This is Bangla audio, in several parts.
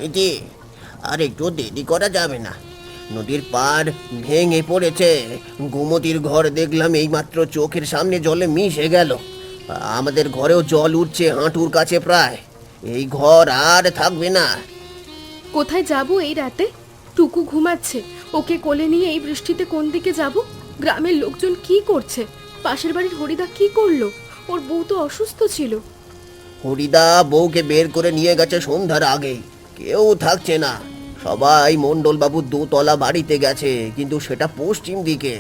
সুনীতি, আর একটু দেরি করা যাবে না। নদীর পাড় ভেঙে পড়েছে। গোমতীর ঘর দেখলাম এইমাত্র চোখের সামনে জলে মিশে গেল। আমাদের ঘরেও জল উঠছে হাঁটুর কাছে প্রায়। এই ঘর আর থাকবে না। কোথায় যাব এই রাতে? টুকু ঘুমাচ্ছে, ওকে কোলে নিয়ে এই বৃষ্টিতে কোন দিকে যাব? গ্রামের লোকজন কি করছে? পাশের বাড়ির হরিদা কি করলো? ওর বউ তো অসুস্থ ছিল। হরিদা বউকে বের করে নিয়ে গেছে সন্ধ্যার আগেই। কেউ থাকছে না। সবাই মণ্ডলবাবুর দোতলা বাড়িতে গেছে, কিন্তু সেটা পশ্চিম দিকে।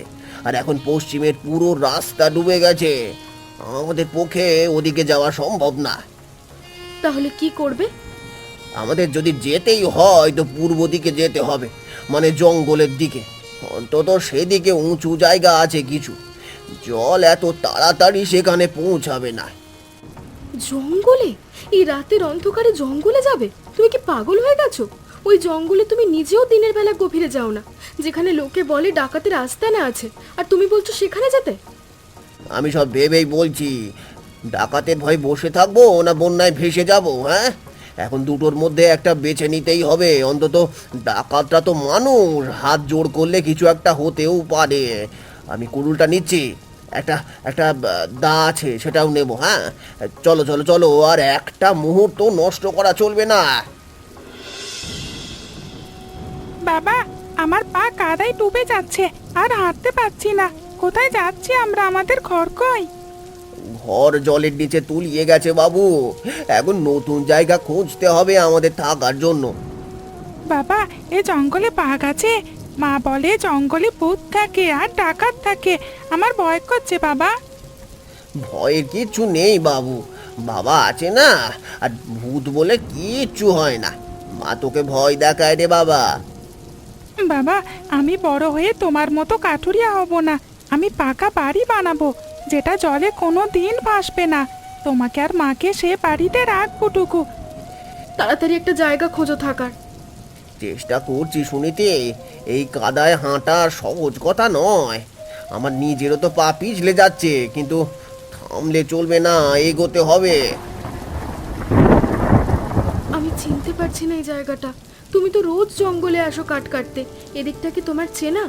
আর এখন পশ্চিমের পুরো রাস্তা ডুবে গেছে। আমাদের পক্ষে ওদিকে যাওয়া সম্ভব না। তাহলে কি করবে? আমাদের যদি যেতেই হয় তো পূর্ব দিকে যেতে হবে, মানে জঙ্গলের দিকে। অন্তত সেদিকে উঁচু জায়গা আছে কিছু। জল এত তাড়াতাড়ি সেখানে পৌঁছাবে না। জঙ্গলে? এই রাতের অন্ধকারে জঙ্গলে যাবে? তুমি কি পাগল হয়ে গেছো? ওই জঙ্গলে তুমি নিজেও দিনের বেলা গভীরে যাও না, যেখানে লোকে বলে ডাকাতের আস্তানা আছে, আর তুমি বলছো সেখানে যেতে? আমি সব ভেবেই বলছি, ডাকাতের ভয় বসে থাকবো না বন্যায় ভেসে যাব? হ্যাঁ, এখন দুটোর মধ্যে একটা বেছে নিতেই হবে। অন্তত ডাকাতরা তো মানুষ, হাত জোড় করলে কিছু একটা হতেও পারে। আমি কুড়ুলটা নিচ্ছি, একটা একটা দা আছে সেটাও নেব। হ্যাঁ, চলো চলো চলো, আর একটা মুহূর্ত নষ্ট করা চলবে না। বাবা, আমার পা কাদায় ডুবে যাচ্ছে, আর হাঁটতে পারছি না। কোথায় যাচ্ছি আমরা? আমাদের ঘর কই? ঘর জলের নিচে তলিয়ে গেছে বাবু। এখন নতুন জায়গা খুঁজতে হবে আমাদের থাকার জন্য। বাবা, এ জঙ্গলে বাঘ আছে। মা বলে জঙ্গলে ভূত থাকে আর ডাকাত থাকে। আমার ভয় করছে বাবা। ভয়ের কিচ্ছু নেই বাবু, বাবা আছে না। আর ভূত বলে কিচ্ছু হয় না। মা তোকে ভয় দেখায় রে বাবা। বাবা, আমি বড় হয়ে তোমার মতো কাঠুরিয়া হব না। আমি পাকা বাড়ি বানাবো, যেটা জলে কোনো দিন ভাসবে না। তোমাকে আর মাকে সে বাড়িতে রাখবো টুকু। তাড়াতাড়ি একটা জায়গা খোঁজো থাকার। চেষ্টা করছি শুনিতে, এই কাদায় হাঁটা সহজ কথা নয়। আমার নিজেরও তো পা পিছলে যাচ্ছে, কিন্তু থামলে চলবে না, এগোতে হবে। আমি চিনতে পারছি না এই জায়গাটা। তুমি তো রোজ জঙ্গলে আসো কাঠ কাটতে, এদিকটা কি তোমার চেনা?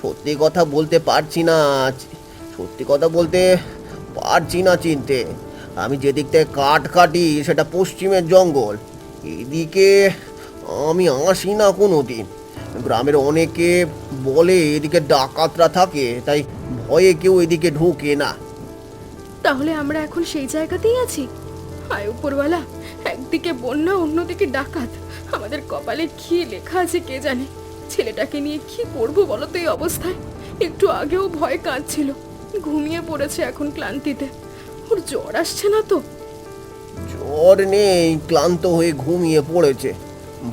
সত্যি কথা বলতে পারছি না, সত্যি কথা বলতে পারছি না চিনতে। আমি যেদিক থেকে কাঠ কাটি সেটা পশ্চিমের জঙ্গল। এদিকে আমি আসি না কোনো দিন। গ্রামের অনেকে বলে এদিকে ডাকাতরা থাকে, তাই ভয়ে কেউ এদিকে ঢোকে না। তাহলে আমরা এখন সেই জায়গাতেই আছি? হায় উপরওয়ালা, একদিকে বন্যা, অন্যদিকে ডাকাত। আমাদের কপালে কি লেখা আছে কে জানে। ছেলেটাকে নিয়ে কি করবো বলো তো এই অবস্থায়? একটু আগেও ভয় কাঁদছিল, ঘুমিয়ে পড়েছে এখন ক্লান্তিতে। ওর জ্বর আসছে না তো? জ্বর নেই, ক্লান্ত হয়ে ঘুমিয়ে পড়েছে।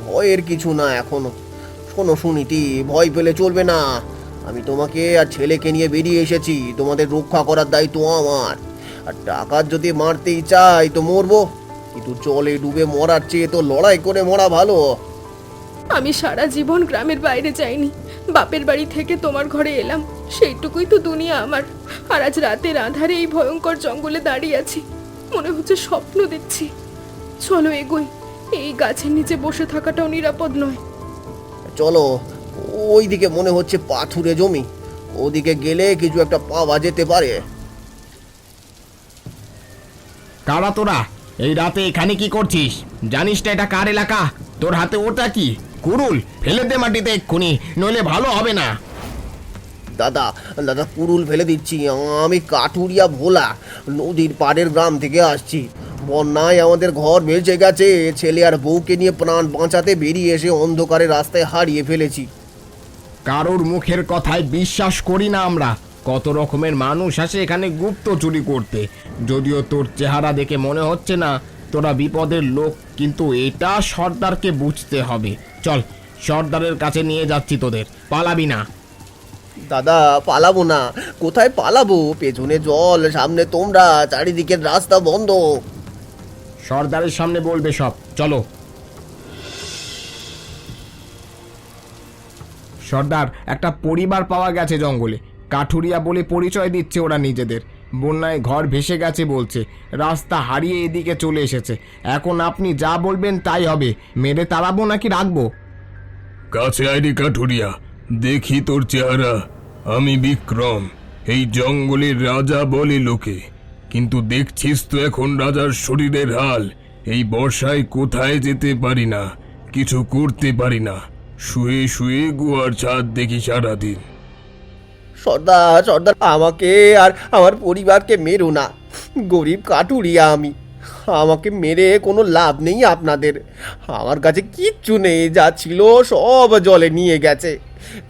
ভয়ের কিছু না এখনো। শোনো সুনীতি, ভয় পেলে চলবে না। আমি তোমাকে আর ছেলেকে নিয়ে বেরিয়ে এসেছি। তোমাদের রক্ষা করার দায়িত্ব আমার। আর ডাকাত যদি মারতেই চাই তো মরবো, কিন্তু জলে ডুবে মরার চেয়ে তো লড়াই করে মরা ভালো। আমি সারা জীবন গ্রামের বাইরে যাইনি, বাপের বাড়ি থেকে তোমার ঘরে এলাম, সেইটুকুই তো দুনিয়া আমার। আর আজ রাতের আধারে এই ভয়ঙ্কর জঙ্গলে দাঁড়িয়ে আছি, মনে হচ্ছে স্বপ্ন দেখছি। চলো এগোই, এই গাছের নিচে বসে থাকাটাও নিরাপদ নয়। চলো, ওইদিকে মনে হচ্ছে পাথুরে জমি। ওদিকে গেলে কিছু একটা পাওয়া যেতে পারে। কারা তোরা? এই রাতে এখানে কি করছিস? জানিস না এটা কার এলাকা? তোর হাতে ওটা কি? কুড়ুল, ফেলে দে মাটিতে এক্ষুনি, নইলে ভালো হবে না। দাদা দাদা, কুড়ুল ফেলে দিচ্ছি। আমি কাঠুরিয়া ভোলা, নদীর পাড়ের গ্রাম থেকে আসছি। বন্যায় আমাদের ঘর ভেসে গেছে। ছেলে আর বউকে নিয়ে প্রাণ বাঁচাতে বেরিয়ে এসে অন্ধকারে রাস্তায় হারিয়ে ফেলেছি। কারোর মুখের কথায় বিশ্বাস করি না আমরা। কত রকমের মানুষ আসে এখানে গুপ্ত চুরি করতে। যদিও তোর চেহারা দেখে মনে হচ্ছে না তোরা বিপদের লোক, কিন্তু এটা সর্দারকে বুঝতে হবে। চল, সর্দারের কাছে নিয়ে যাচ্ছি তোদের, পালাবি না। দাদা পালাবো না। কোথায় পালাবো? পেছনে জল, সামনে তোমরা, চারিদিকের রাস্তা বন্ধ। সর্দারের সামনে বলবে সব, চলো। সর্দার, একটা পরিবার পাওয়া গেছে জঙ্গলে। কাঠুরিয়া বলে পরিচয় দিচ্ছে ওরা নিজেদের। বন্যায় ঘর ভেসে গেছে বলছে, রাস্তা হারিয়ে এদিকে চলে এসেছে। এখন আপনি যা বলবেন তাই হবে। মেরে তাড়াবো নাকি রাখবো? কাছে আইডি কাঠুরিয়া, দেখি তোর চেহারা। আমি বিক্রম, এই জঙ্গলের রাজা বলে লোকে, কিন্তু দেখছিস তো এখন রাজার শরীরের হাল। এই বর্ষায় কোথায় যেতে পারি না, কিছু করতে পারি না, শুয়ে শুয়ে গুহার ছাদ দেখি সারাদিন। সর্দার সর্দার, আমাকে আর আমার পরিবারকে মেরো না। গরিব কাঠুরিয়া আমি, আমাকে মেরে কোনো লাভ নেই আপনাদের। আমার কাছে কিচ্ছু নেই, যা ছিল সব জলে নিয়ে গেছে।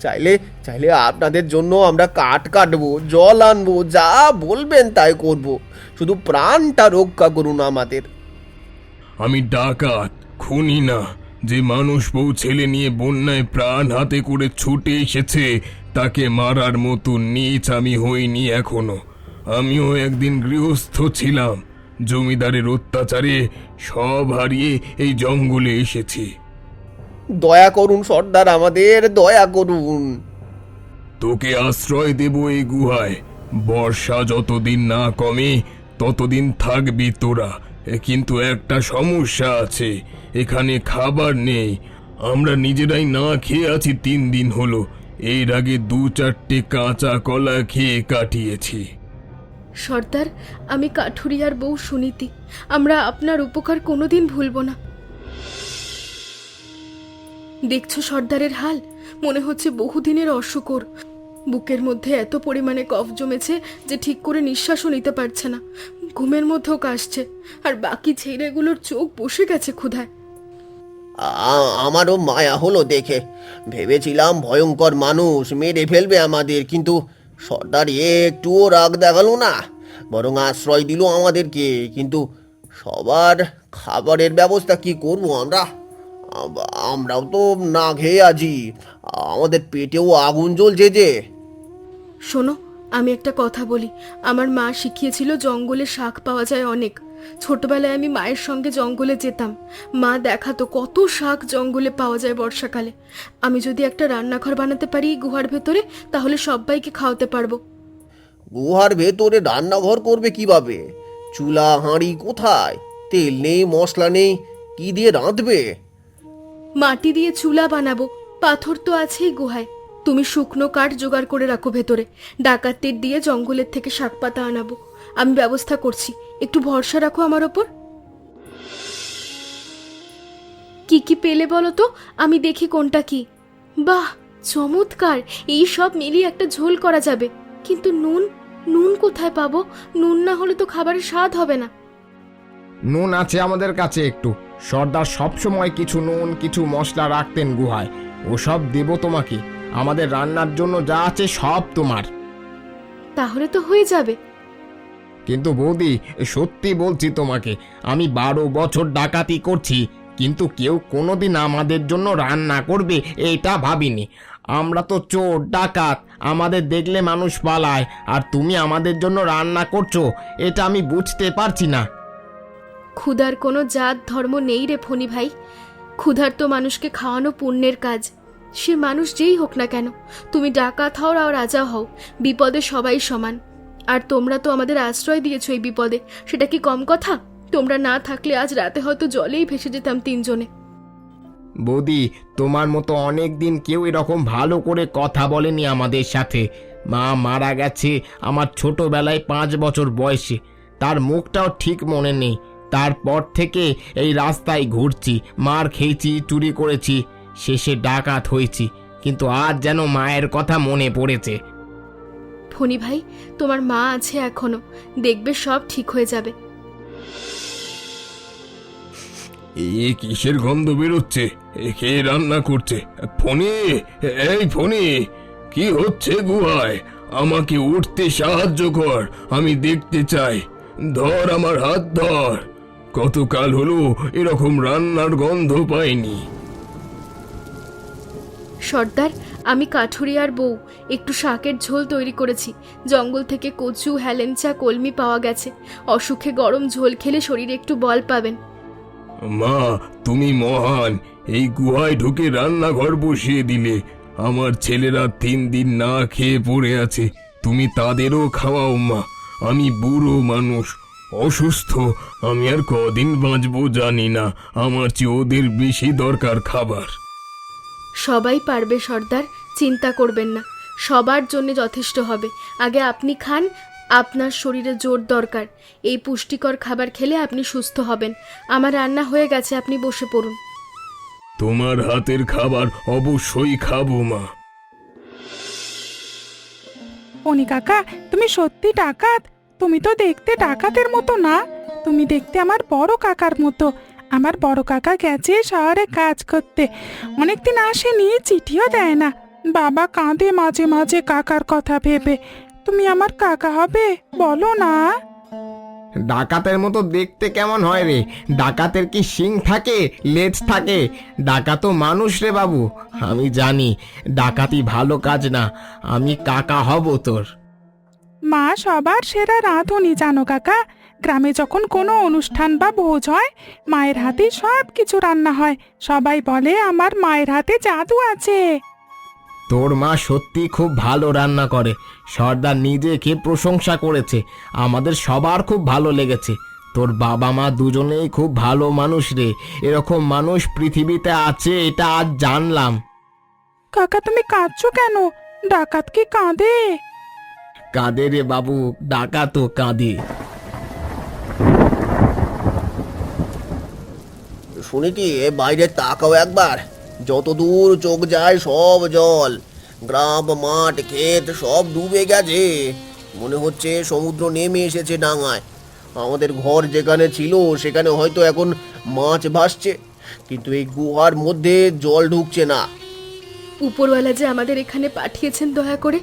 চাইলে চাইলে আপনাদের জন্য আমরা কাঠ কাটবো, জল আনবো, যা বলবেন তাই করব। শুধু প্রাণটা রক্ষা করুন আমাদের। আমি ডাকাত, খুনি না। যে মানুষ বউ ছেলে নিয়ে বন্যায় প্রাণ হাতে করে ছুটে এসেছে, তাকে মারার মতো নীচ আমি হইনি এখনো। আমিও একদিন গৃহস্থ ছিলাম, জমিদারের অত্যাচারে সব হারিয়ে এই জঙ্গলে এসেছি। দয়া করুন সর্দার, আমাদের দয়া করুন। তোকে আশ্রয় দেব এই গুহায়। বর্ষা যতদিন না কমে ততদিন থাকবি তোরা। কিন্তু একটা সমস্যা আছে, এখানে খাবার নেই। আমরা নিজেরাই না খেয়ে আছি 3 দিন হলো। এর আগে 2-4টে কাঁচা কলা খেয়ে কাটিয়েছি। সর্দার, আমি কাঠুরিয়ার বউ সুনীতি। আমরা আপনার উপকার কোনোদিন ভুলব না। দেখছো সর্দারের হাল, মনে হচ্ছে বহুদিনের অসুখ ওর। বুকের মধ্যে এত পরিমাণে কফ জমেছে যে ঠিক করে নিঃশ্বাসও নিতে পারছে না। ঘুমের মধ্যেও কাশছে, আর বাকি ছেলেগুলোর চোখ বসে গেছে ক্ষুধায়। আমারও মায়া হলো দেখে। ভেবেছিলাম ভয়ঙ্কর মানুষ, মেরে ফেলবে আমাদের, কিন্তু সর্দার একটুও রাগ দেখালো না, বরং আশ্রয় দিল আমাদেরকে। কিন্তু সবার খাবারের ব্যবস্থা কি করব আমরা? আমরাও তো না খেয়ে আছি, আমাদের পেটেও আগুন জ্বলছে যে। শোনো, আমি একটা কথা বলি। আমার মা শিখিয়েছিল জঙ্গলে শাক পাওয়া যায় অনেক। ছোটবেলায় আমি মায়ের সঙ্গে জঙ্গলে যেতাম, মা দেখাতো কত শাক জঙ্গলে পাওয়া যায় বর্ষাকালে। আমি যদি একটা রান্নাঘর বানাতে পারি গুহার ভেতরে, তাহলে সবাইকে খাওয়াতে পারবো। গুহার ভেতরে রান্নাঘর করবে কিভাবে? চুলা হাঁড়ি কোথায়? তেল নেই, মশলা নেই, কি দিয়ে রাঁধবে? মাটি দিয়ে চুলা বানাবো, পাথর তো আছেই গুহায়। তুমি শুকনো কাঠ জোগাড় করে রাখো ভেতরে, ডাকাতদের দিয়ে জঙ্গলের থেকে শাক পাতা আনাবো। আমি ব্যবস্থা করছি, একটু ভরসা রাখো আমার ওপর। কি কি পেলে বলো তো, আমি দেখি কোনটা কি। বাহ, চমৎকার! এই সব মিলিয়ে একটা ঝোল করা যাবে। কিন্তু নুন, নুন কোথায় পাবো? নুন না হলে তো খাবারের স্বাদ হবে না। নুন আছে আমাদের কাছে একটু। সর্দার সবসময় কিছু নুন কিছু মশলা রাখতেন গুহায়, ওসব দেব তোমাকে। আমাদের রান্নার জন্য যা আছে সব তোমার। তাহলে তো হয়ে যাবে। কিন্তু বৌদি, সত্যি বলছি তোমাকে, আমি 12 বছর ডাকাতি করছি, কিন্তু কেউ কোনোদিন আমাদের জন্য রান্না করবে এটা ভাবিনি। আমরা তো চোর ডাকাত, আমাদের দেখলে মানুষ পালায়, আর তুমি আমাদের জন্য রান্না করছো, এটা আমি বুঝতে পারছি না। ক্ষুধার কোনো জাত ধর্ম নেই রে ফণি ভাই। ক্ষুধার তো মানুষকে খাওয়ানো পুণ্যের কাজ, সে মানুষ যেই হোক না কেন। তুমি ডাকাত হও আর রাজা হও, বিপদে সবাই সমান। আর তোমরা তো আমাদের আশ্রয় দিয়েছো এই বিপদে, সেটা কি কম কথা? তোমরা না থাকলে আজ রাতে হয়তো জলেই ভেসে যেতাম 3 জনে। বৌদি, তোমার মতো অনেক দিন কেউ এরকম ভালো করে কথা বলেনি আমাদের সাথে। মা মারা গেছে আমার ছোটবেলায় 5 বছর বয়সে, তার মুখটাও ঠিক মনে নেই। তারপর থেকে এই রাস্তায় ঘুরছি, মার খেয়েছি, চুরি করেছি, শেষে ডাকাত হয়েছি, কিন্তু আজ যেন মায়ের কথা মনে পড়েছে। ফণি ভাই, তোমার মা আছে এখনো, দেখবে সব ঠিক হয়ে যাবে। এ কিসের গন্ধ বেরোচ্ছে? কে রান্না করছে? ফণি, এই ফণি, কি হচ্ছে গুহায়? আমাকে উঠতে সাহায্য কর, আমি দেখতে চাই। ধর আমার হাত ধর। কতকাল হলো এরকম রান্নার গন্ধ পাইনি। সর্দার, আমি কাঠুরিয়ার বউ, একটু শাকের ঝোল তৈরি করেছি। জঙ্গল থেকে কচু, হেলেঞ্চা, কলমি পাওয়া গেছে। অসুখে গরম ঝোল খেলে শরীরে একটু বল পাবেন। মা, তুমি মহান। এই গুহায় ঢুকে রান্নাঘর বসিয়ে দিলে। আমার ছেলেরা 3 দিন না খেয়ে পড়ে আছে, তুমি তাদেরও খাওয়াও মা। আমি বুড়ো মানুষ, অসুস্থ। আমি আর কদিন বাঁচবো জানি না। আমার চেয়ে ওদের বেশি দরকার খাবার। সবাই পারবে সর্দার, চিন্তা করবেন না, সবার জন্য যথেষ্ট হবে। আগে আপনি খান, আপনার শরীরে জোর দরকার। এই পুষ্টিকর খাবার খেলে আপনি সুস্থ হবেন। আমার রান্না হয়ে গেছে, আপনি বসে পড়ুন। তোমার হাতের খাবার অবশ্যই খাবো মা। ফণি কাকা, তুমি সত্যি ডাকাত? তুমি তো দেখতে ডাকাতের মতো না, তুমি দেখতে আমার বড় কাকার মতো। আমার বড় কাকা গেছে শহরে কাজ করতে, অনেকদিন আসেনি, চিঠিও দেয় না। বাবা কাঁদে মাঝে মাঝে কাকার কথা ভেবে। তুমি আমার কাকা হবে, বলো না? ডাকাতের মতো দেখতে কেমন হয় রে? ডাকাতের কি শিং থাকে, লেজ থাকে? ডাকাত মানুষ রে বাবু। আমি জানি ডাকাতি ভালো কাজ না। আমি কাকা হব তোর। মা সবার সেরা রাঁধুনি জানো কাকা। গ্রামে যখন কোনো অনুষ্ঠান বা ভোজ হয়, মায়ের হাতে সব কিছু রান্না হয়। সবাই বলে আমার মায়ের হাতে জাদু আছে। তোর মা সত্যি খুব ভালো রান্না করে। সর্দার নিজে খেয়ে প্রশংসা করেছে। আমাদের সবার খুব ভালো লেগেছে। তোর বাবা মা দুজনেই খুব ভালো মানুষ রে। এরকম মানুষ পৃথিবীতে আছে এটা আজ জানলাম। কাকা তুমি কাঁদছো কেন? ডাকাত কি কাঁদে? কাঁদে রে বাবু, ডাকাতও কাঁদে। শুনেছি বাইরে তাকাও একবার, যত দূর চোখ যায় সব জল। গ্রাম, মাঠ, ক্ষেত সব ডুবে গেছে। মনে হচ্ছে সমুদ্র নেমে এসেছে ডাঙায়। আমাদের ঘর যেখানে ছিল সেখানে হয়তো এখন মাছ ভাসছে, কিন্তু এই গুহার মধ্যে জল ঢুকছে না। উপরওয়ালা যে আমাদের এখানে পাঠিয়েছেন দয়া করে,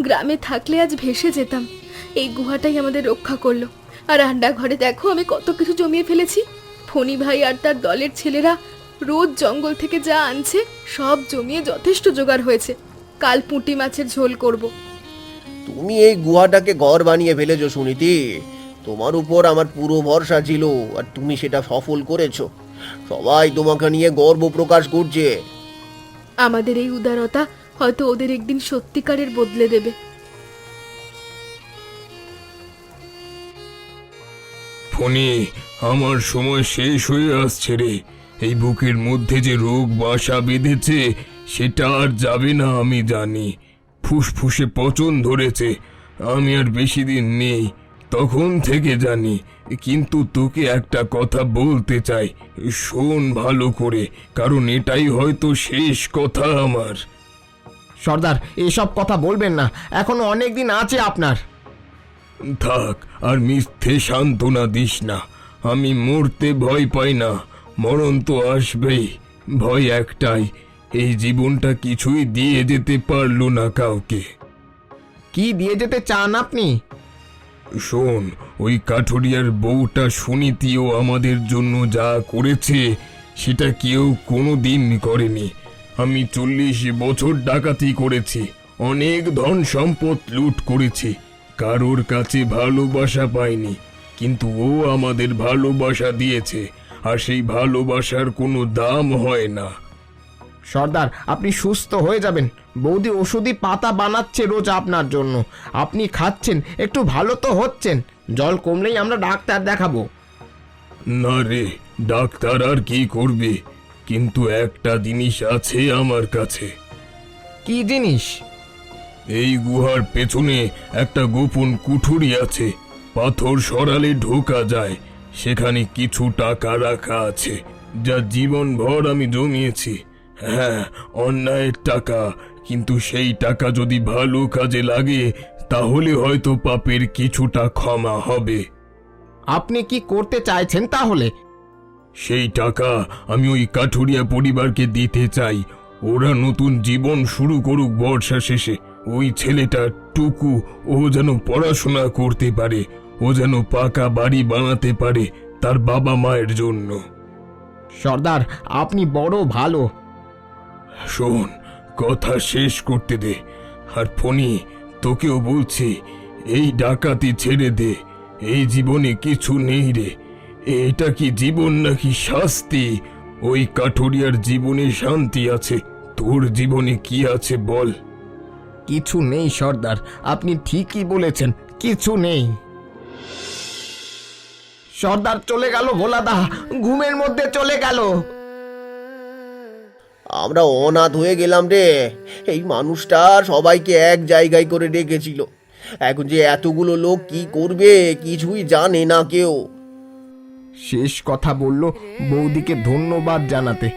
গ্রামে থাকলে আজ ভেসে যেতাম। এই গুহাটাই আমাদের রক্ষা করলো। আর রান্নাঘরে দেখো আমি কত কিছু জমিয়ে ফেলেছি। ফণি ভাই আর তার দলের ছেলেরা রোজ জঙ্গল থেকে যা আনছে সব জমিয়ে যথেষ্ট জোগাড় হয়েছে। কাল পুঁটি মাছের ঝোল করব। তুমি এই গুহাটাকে ঘর বানিয়ে ফেলেছো সুনীতি। তোমার উপর আমার পুরো ভরসা ছিল, আর তুমি সেটা সফল করেছো। সবাই তোমাকে নিয়ে গর্ব প্রকাশ করছে। আমাদের এই উদারতা হয়তো ওদের একদিন সত্যিকারের বদলে দেবে। ফণি, আমার সময় শেষ হয়ে আসছে রে। এই বুকের মধ্যে যে রোগ বাসা বেঁধেছে সেটা আর যাবে না আমি জানি। ফুসফুসে পচন ধরেছে। আমি আর বেশি দিন নেই, তখন থেকে জানি। কিন্তু তোকে একটা কথা বলতে চাই, শোন ভালো করে, কারণ এটাই হয়তো শেষ কথা আমার। সর্দার, এসব কথা বলবেন না, এখনো অনেক দিন আছে আপনার। থাক, আর মিথ্যে সান্ত্বনা দিস না। আমি মরতে ভয় পাই না, মরণ তো আসবেই। ভয় একটাই, এই জীবনটা কিছুই দিয়ে যেতে পারলো না কাউকে। কি দিয়ে যেতে চান আপনি? শোন, ওই কাঠুরিয়ার বউটা সুনীতিও আমাদের জন্য যা করেছে সেটা কেউ কোনো দিন করেনি। আমি 40 বছর ডাকাতি করেছি, অনেক ধন সম্পদ লুট করেছি, কারোর কাছে ভালোবাসা পাইনি। কিন্তু ও আমাদের ভালোবাসা দিয়েছে, আর সেই ভালোবাসার কোনো দাম হয় না। সর্দার, আপনি সুস্থ হয়ে যাবেন। বৌদি ওষুধি পাতা বানাচ্ছে রোজ আপনার জন্য, আপনি খাচ্ছেন, একটু ভালো তো হচ্ছেন। জল কমলেই আমরা ডাক্তার দেখাবো। না রে, ডাক্তার আর কি করবে? কিন্তু একটা জিনিস আছে আমার কাছে। কি জিনিস? এই গুহার পেছনে একটা গোপন কুঠুরি আছে। পাথর সরালে ঢোকা যায়। সেখানে কিছু টাকা রাখা আছে, যা জীবনভর আমি জমিয়েছি। হ্যাঁ, অন্যায়ের টাকা, কিন্তু সেই টাকা যদি ভালো কাজে লাগে তাহলে হয়তো পাপের কিছুটা ক্ষমা হবে। আপনি কি করতে চাইছেন তাহলে? সেই টাকা আমি ওই কাঠুরিয়া পরিবারকে দিতে চাই। ওরা নতুন জীবন শুরু করুক বর্ষা শেষে। ওই ছেলেটা টুকু, ও যেন পড়াশোনা করতে পারে, ও যেন পাকা বাড়ি বানাতে পারে তার বাবা মায়ের জন্য। সর্দার, আপনি বড় ভালো। শোন, কথা শেষ করতে দে। আর ফণি, তোকেও বলছি, এই ডাকাতি ছেড়ে দে। এই জীবনে কিছু নেই রে। এটা কি জীবন নাকি শাস্তি? ওই কাঠুরিয়ার জীবনে শান্তি আছে, তোর জীবনে কি আছে বল? কিছু নেই সর্দার, আপনি ঠিকই বলেছেন, কিছু নেই। সর্দার চলে গেল ভোলাদা, ঘুমের মধ্যে চলে গেল। আমরা অনাথ হয়ে গেলাম রে। এই মানুষটা সবাইকে এক জায়গায় করে রেখেছিল। এখন যে এতগুলো লোক কি করবে কিছুই জানে না কেউ। শেষ কথা বলল বৌদিকে ধন্যবাদ জানাতে।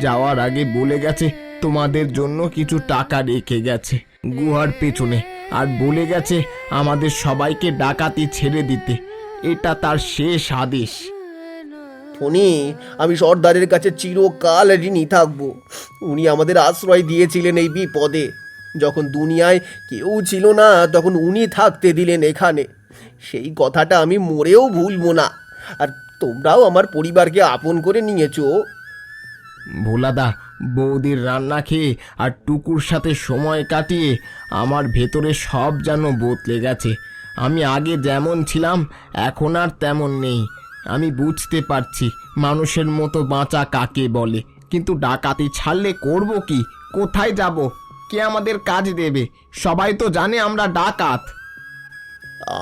যাওয়ার আগে বলে গেছে তোমাদের জন্য কিছু টাকা রেখে গেছে গুহার পেছনে, আর বলে গেছে আমাদের সবাইকে ডাকাতি ছেড়ে দিতে। এটা তার শেষ আদেশ। ফণি, আমি সর্দারের কাছে চিরকাল ঋণী থাকবো। উনি আমাদের আশ্রয় দিয়েছিলেন এই বিপদে। যখন দুনিয়ায় কেউ ছিল না তখন উনি থাকতে দিলেন এখানে। সেই কথাটা আমি মরেও ভুলবো না। আর তোমরাও আমার পরিবারকে আপন করে নিয়েছো। ভোলাদা, বৌদির রান্না খেয়ে আর টুকুর সাথে সময় কাটিয়ে আমার ভেতরে সব যেন বদলে গেছে। আমি আগে যেমন ছিলাম এখন আর তেমন নেই। আমি বুঝতে পারছি মানুষের মতো বাঁচা কাকে বলে, কিন্তু ডাকাতি ছাড়লে করব কি? কোথায় যাব? কে আমাদের কাজ দেবে? সবাই তো জানে আমরা ডাকাত।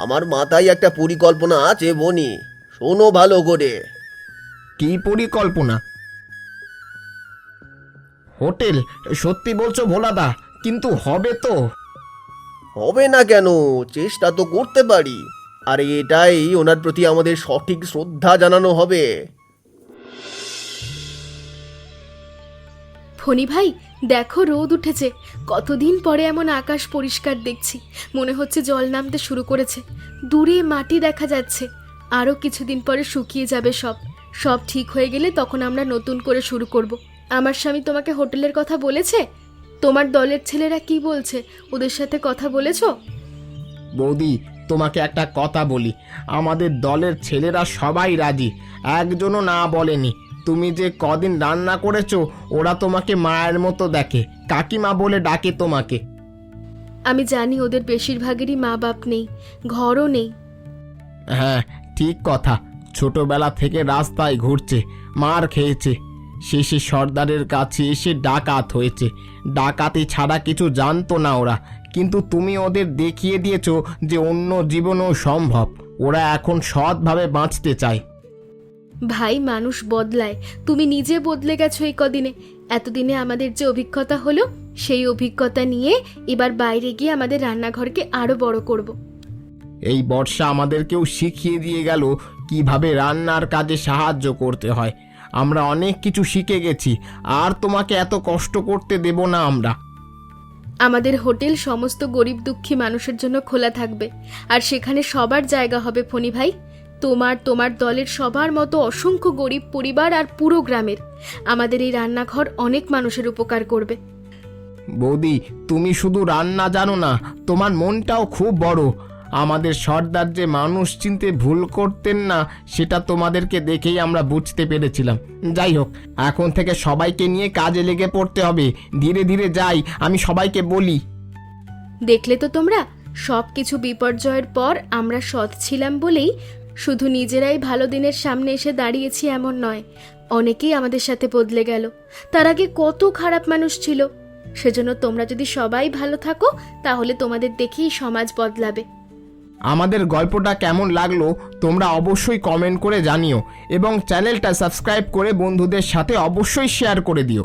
আমার মাথায় একটা পরিকল্পনা আছে বনি, শোনো ভালো করে। কি পরিকল্পনা? হোটেল? সত্যি বলছো ভোলাদা? কিন্তু হবে তো? হবে না কেন, চেষ্টা তো করতে পারি। আর এটাই ওনার প্রতি আমাদের সঠিক শ্রদ্ধা জানানো হবে। ফণি ভাই, দেখো রোদ উঠেছে। কতদিন পরে এমন আকাশ পরিষ্কার দেখছি। মনে হচ্ছে জল নামতে শুরু করেছে। দূরে মাটি দেখা যাচ্ছে। আরও কিছুদিন পরে শুকিয়ে যাবে সব। সব ঠিক হয়ে গেলে তখন আমরা নতুন করে শুরু করব। আমার স্বামী তোমাকে হোটেলের কথা বলেছে? তোমার দলের ছেলেরা কি বলছে? ওদের সাথে কথা বলেছো? বৌদি, তোমাকে একটা কথা বলি, আমাদের দলের ছেলেরা সবাই রাজি, একজনও না বলেনি। তুমি যে কদিন রান্না করেছো ওরা তোমাকে মায়ের মতো দেখে, কাকিমা বলে ডাকে তোমাকে। আমি জানি ওদের বেশিরভাগেরই মা বাপ নেই, ঘরও নেই। হ্যাঁ, ঠিক কথা। ছোটবেলা থেকে রাস্তায় ঘুরছে, মার খেয়েছে, শেষে সর্দারের কাছে এসে ডাকাত হয়েছে। ডাকাতি ছাড়া কিছু জানতো না ওরা, কিন্তু তুমি ওদের দেখিয়ে দিয়েছো যে অন্য জীবনও সম্ভব। ওরা এখন সৎভাবে বাঁচতে চায়। ভাই, মানুষ বদলায়। তুমি নিজে বদলে গেছো এই কদিনে। এতদিনে আমাদের যে অভিজ্ঞতা হলো সেই অভিজ্ঞতা নিয়ে এবার বাইরে গিয়ে আমাদের রান্নাঘরকে আরো বড় করব। এই বর্ষা আমাদেরকেও শিখিয়ে দিয়ে গেল কিভাবে রান্নার কাজে সাহায্য করতে হয়। আমরা অনেক কিছু শিখে গেছি, আর তোমাকে এত কষ্ট করতে দেব না আমরা। আমাদের হোটেল সমস্ত গরিব দুঃখী মানুষের জন্য খোলা থাকবে, আর সেখানে সবার জায়গা হবে ফণি ভাই। তোমার দলের সবার মতো অসংখ্য গরিব পরিবার আর পুরো গ্রামের। আমাদের এই রান্নাঘর অনেক মানুষের উপকার করবে। বৌদি, তুমি শুধু রান্না জানো না, তোমার মনটাও খুব বড়। আমাদের সর্দার যে মানুষ চিনতে ভুল করতেন না সেটা তোমাদেরকে দেখেই আমরা বুঝতে পেরেছিলাম। যাই হোক, এখন থেকে সবাইকে নিয়ে কাজে লেগে পড়তে হবে। ধীরে ধীরে যাই, আমি সবাইকে বলি। দেখলে তো তোমরা, সব কিছু বিপর্যয়ের পর আমরা সৎ ছিলাম বলেই শুধু নিজেরাই ভালো দিনের সামনে এসে দাঁড়িয়েছি এমন নয়, অনেকেই আমাদের সাথে বদলে গেল। তার আগে কত খারাপ মানুষ ছিল। সেজন্য তোমরা যদি সবাই ভালো থাকো তাহলে তোমাদের দেখেই সমাজ বদলাবে। আমাদের গল্পটা কেমন লাগলো তোমরা অবশ্যই কমেন্ট করে জানিও, এবং চ্যানেলটা সাবস্ক্রাইব করে বন্ধুদের সাথে অবশ্যই শেয়ার করে দিও।